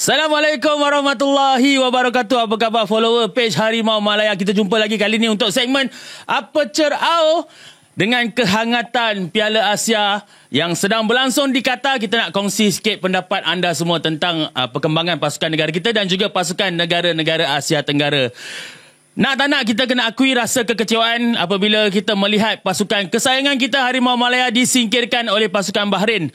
Assalamualaikum warahmatullahi wabarakatuh. Apa khabar follower page Harimau Malaya? Kita jumpa lagi kali ni untuk segmen Aperture AO dengan kehangatan Piala Asia yang sedang berlangsung di Qatar. Kita nak kongsi sikit pendapat anda semua tentang perkembangan pasukan negara kita dan juga pasukan negara-negara Asia Tenggara. Nak tak nak kita kena akui rasa kekecewaan apabila kita melihat pasukan kesayangan kita Harimau Malaya disingkirkan oleh pasukan Bahrain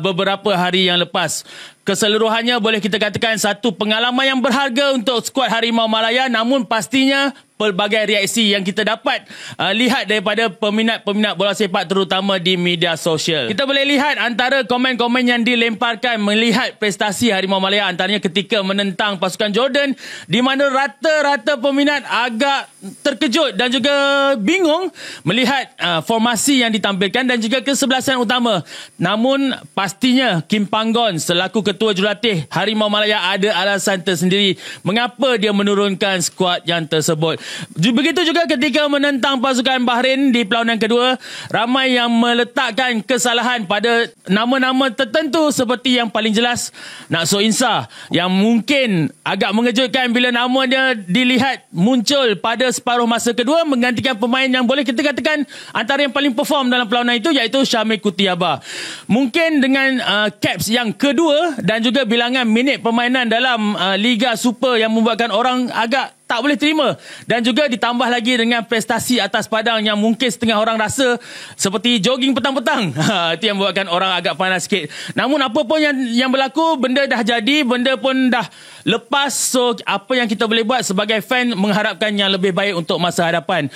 beberapa hari yang lepas. Keseluruhannya boleh kita katakan satu pengalaman yang berharga untuk skuad Harimau Malaya, namun pastinya pelbagai reaksi yang kita dapat lihat daripada peminat-peminat bola sepak terutama di media sosial. Kita boleh lihat antara komen-komen yang dilemparkan melihat prestasi Harimau Malaya, antaranya ketika menentang pasukan Jordan di mana rata-rata peminat agak terkejut dan juga bingung melihat formasi yang ditampilkan dan juga kesebelasan utama. Namun pastinya Kim Panggon selaku Ketua Jurulatih Harimau Malaya ada alasan tersendiri mengapa dia menurunkan skuad yang tersebut. Begitu juga ketika menentang pasukan Bahrain di perlawanan kedua, ramai yang meletakkan kesalahan pada nama-nama tertentu seperti yang paling jelas Nakso Insah yang mungkin agak mengejutkan bila nama dia dilihat muncul pada separuh masa kedua menggantikan pemain yang boleh kita katakan antara yang paling perform dalam perlawanan itu, iaitu Syamil Kutiaba. Mungkin dengan caps yang kedua dan juga bilangan minit permainan dalam Liga Super yang membuatkan orang agak tak boleh terima, dan juga ditambah lagi dengan prestasi atas padang yang mungkin setengah orang rasa seperti jogging petang-petang. Itu yang membuatkan orang agak panas sikit. Namun apa pun yang berlaku, benda dah jadi, benda pun dah lepas. So apa yang kita boleh buat sebagai fan, mengharapkan yang lebih baik untuk masa hadapan.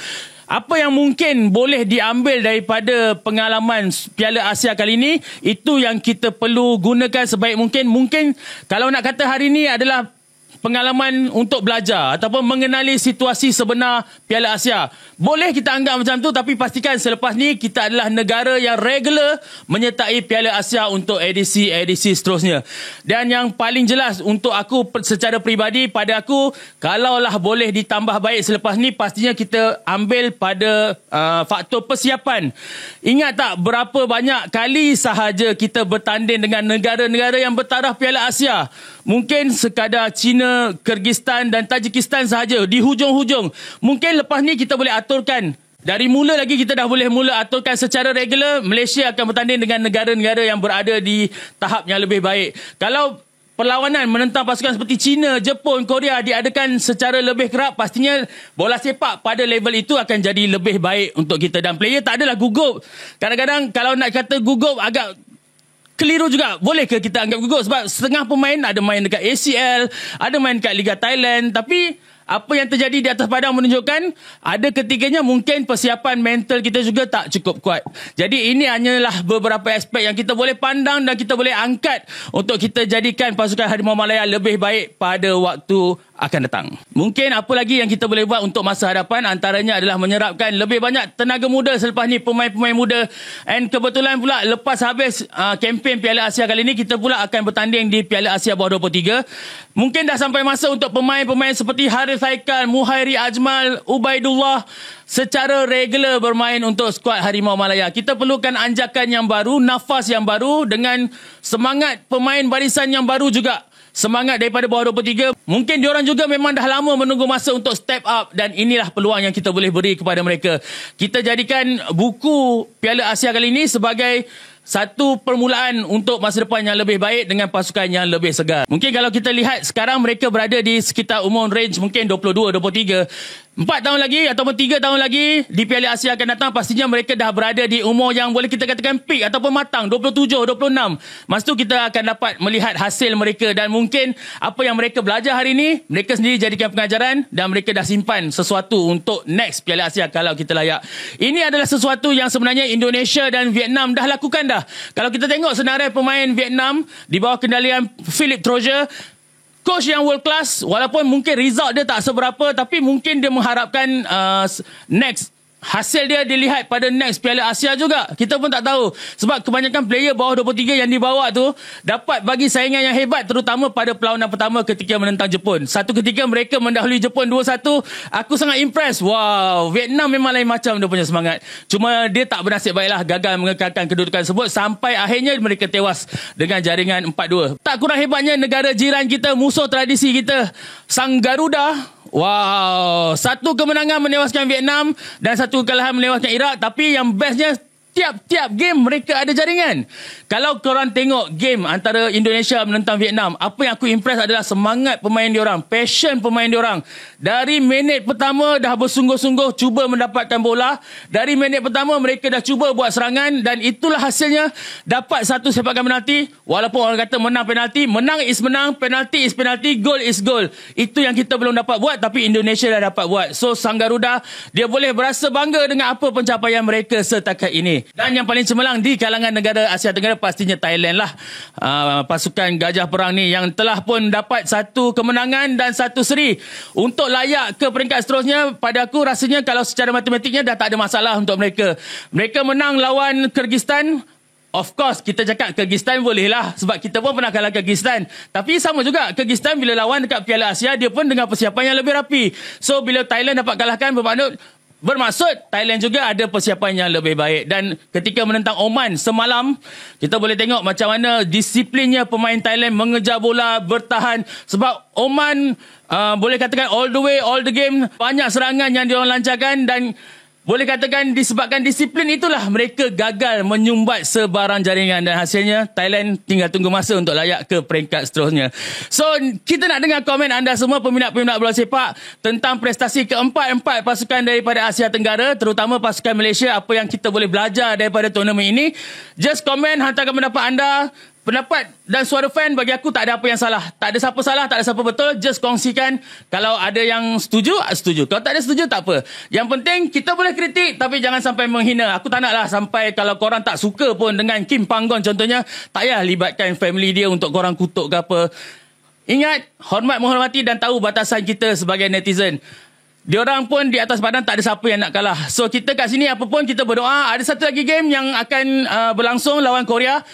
Apa yang mungkin boleh diambil daripada pengalaman Piala Asia kali ini, itu yang kita perlu gunakan sebaik mungkin. Mungkin kalau nak kata hari ini adalah pengalaman untuk belajar ataupun mengenali situasi sebenar Piala Asia. Boleh kita anggap macam tu, tapi pastikan selepas ni kita adalah negara yang regular menyertai Piala Asia untuk edisi seterusnya. Dan yang paling jelas untuk aku secara peribadi, pada aku, kalaulah boleh ditambah baik selepas ni, pastinya kita ambil pada faktor persiapan. Ingat tak berapa banyak kali sahaja kita bertanding dengan negara-negara yang bertaraf Piala Asia? Mungkin sekadar China, Kyrgyzstan dan Tajikistan sahaja di hujung-hujung. Mungkin lepas ni kita boleh aturkan. Dari mula lagi kita dah boleh mula aturkan secara regular. Malaysia akan bertanding dengan negara-negara yang berada di tahap yang lebih baik. Kalau perlawanan menentang pasukan seperti China, Jepun, Korea diadakan secara lebih kerap, pastinya bola sepak pada level itu akan jadi lebih baik untuk kita. Dan player tak adalah gugup. Kadang-kadang kalau nak kata gugup agak keliru juga. Boleh ke kita anggap gugup? Sebab setengah pemain ada main dekat ACL, ada main dekat Liga Thailand. Tapi apa yang terjadi di atas padang menunjukkan ada ketiganya mungkin persiapan mental kita juga tak cukup kuat. Jadi ini hanyalah beberapa aspek yang kita boleh pandang dan kita boleh angkat untuk kita jadikan pasukan Harimau Malaya lebih baik pada waktu akan datang. Mungkin apa lagi yang kita boleh buat untuk masa hadapan, antaranya adalah menyerapkan lebih banyak tenaga muda selepas ni, pemain-pemain muda. And kebetulan pula lepas habis kempen Piala Asia kali ni, kita pula akan bertanding di Piala Asia bawah 23. Mungkin dah sampai masa untuk pemain-pemain seperti Harith Haikal, Muhairi Ajmal, Ubaidullah secara regular bermain untuk skuad Harimau Malaya. Kita perlukan anjakan yang baru, nafas yang baru dengan semangat pemain barisan yang baru juga. Semangat daripada bawah 23. Mungkin diorang juga memang dah lama menunggu masa untuk step up, dan inilah peluang yang kita boleh beri kepada mereka. Kita jadikan buku Piala Asia kali ini sebagai satu permulaan untuk masa depan yang lebih baik dengan pasukan yang lebih segar. Mungkin kalau kita lihat sekarang mereka berada di sekitar umur range mungkin 22, 23. 4 tahun lagi ataupun 3 tahun lagi di Piala Asia akan datang, pastinya mereka dah berada di umur yang boleh kita katakan peak ataupun matang, 27, 26. Masa tu kita akan dapat melihat hasil mereka, dan mungkin apa yang mereka belajar hari ini, mereka sendiri jadikan pengajaran dan mereka dah simpan sesuatu untuk next Piala Asia kalau kita layak. Ini adalah sesuatu yang sebenarnya Indonesia dan Vietnam dah lakukan dah. Kalau kita tengok senarai pemain Vietnam di bawah kendalian Philip Trojer, coach yang world class, walaupun mungkin result dia tak seberapa, tapi mungkin dia mengharapkan next hasil dia dilihat pada next Piala Asia juga. Kita pun tak tahu. Sebab kebanyakan player bawah 23 yang dibawa tu dapat bagi saingan yang hebat, terutama pada perlawanan pertama ketika menentang Jepun. Satu ketika mereka mendahului Jepun 2-1. Aku sangat impress. Wow, Vietnam memang lain macam dia punya semangat. Cuma dia tak bernasib baiklah, gagal mengekalkan kedudukan tersebut sampai akhirnya mereka tewas dengan jaringan 4-2. Tak kurang hebatnya negara jiran kita, musuh tradisi kita, Sang Garuda. Wow, satu kemenangan menewaskan Vietnam dan satu kekalahan menewaskan Iraq. Tapi yang bestnya, tiap-tiap game mereka ada jaringan. Kalau korang tengok game antara Indonesia menentang Vietnam, apa yang aku impress adalah semangat pemain diorang, passion pemain diorang. Dari minit pertama dah bersungguh-sungguh cuba mendapatkan bola. Dari minit pertama mereka dah cuba buat serangan dan itulah hasilnya dapat satu sepakan penalti. Walaupun orang kata menang penalti, menang is menang, penalti is penalti, goal is goal. Itu yang kita belum dapat buat tapi Indonesia dah dapat buat. So Sang Garuda, dia boleh berasa bangga dengan apa pencapaian mereka setakat ini. Dan yang paling cemerlang di kalangan negara Asia Tenggara pastinya Thailand lah. Pasukan Gajah Perang ni yang telah pun dapat satu kemenangan dan satu seri. Untuk layak ke peringkat seterusnya, pada aku rasanya kalau secara matematiknya dah tak ada masalah untuk mereka. Mereka menang lawan Kyrgyzstan. Of course, kita cakap Kyrgyzstan boleh lah. Sebab kita pun pernah kalah Kyrgyzstan. Tapi sama juga, Kyrgyzstan bila lawan dekat Piala Asia, dia pun dengan persiapan yang lebih rapi. So, bila Thailand dapat kalahkan, bermaksud Thailand juga ada persiapan yang lebih baik. Dan ketika menentang Oman semalam, kita boleh tengok macam mana disiplinnya pemain Thailand mengejar bola, bertahan. Sebab Oman boleh katakan all the way, all the game, banyak serangan yang diorang lancarkan dan boleh katakan disebabkan disiplin itulah mereka gagal menyumbat sebarang jaringan dan hasilnya Thailand tinggal tunggu masa untuk layak ke peringkat seterusnya. So, kita nak dengar komen anda semua peminat-peminat bola sepak tentang prestasi keempat-empat pasukan daripada Asia Tenggara, terutama pasukan Malaysia, apa yang kita boleh belajar daripada tournament ini. Just komen, hantarkan pendapat anda. Pendapat dan suara fan bagi aku tak ada apa yang salah. Tak ada siapa salah, tak ada siapa betul. Just kongsikan. Kalau ada yang setuju, setuju. Kalau tak ada setuju, tak apa. Yang penting, kita boleh kritik tapi jangan sampai menghina. Aku tak naklah sampai kalau korang tak suka pun dengan Kim Panggon contohnya, tak payah libatkan family dia untuk korang kutuk ke apa. Ingat, hormat menghormati dan tahu batasan kita sebagai netizen. Diorang pun di atas badan tak ada siapa yang nak kalah. So, kita kat sini apa pun kita berdoa. Ada satu lagi game yang akan berlangsung lawan Korea.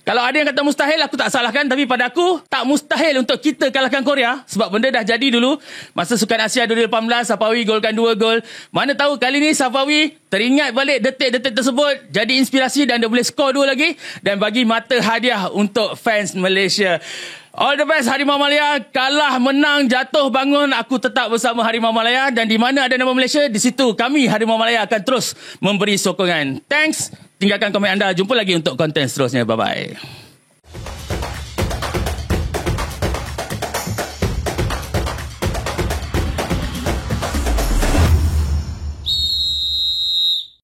Kalau ada yang kata mustahil, aku tak salahkan. Tapi pada aku, tak mustahil untuk kita kalahkan Korea. Sebab benda dah jadi dulu. Masa Sukan Asia 2018, Safawi golkan 2 gol. Mana tahu kali ni Safawi teringat balik detik-detik tersebut. Jadi inspirasi dan dia boleh skor 2 lagi. Dan bagi mata hadiah untuk fans Malaysia. All the best Harimau Malaya. Kalah, menang, jatuh, bangun. Aku tetap bersama Harimau Malaya. Dan di mana ada nama Malaysia, di situ kami Harimau Malaya akan terus memberi sokongan. Thanks. Tinggalkan komen anda. Jumpa lagi untuk konten seterusnya. Bye-bye.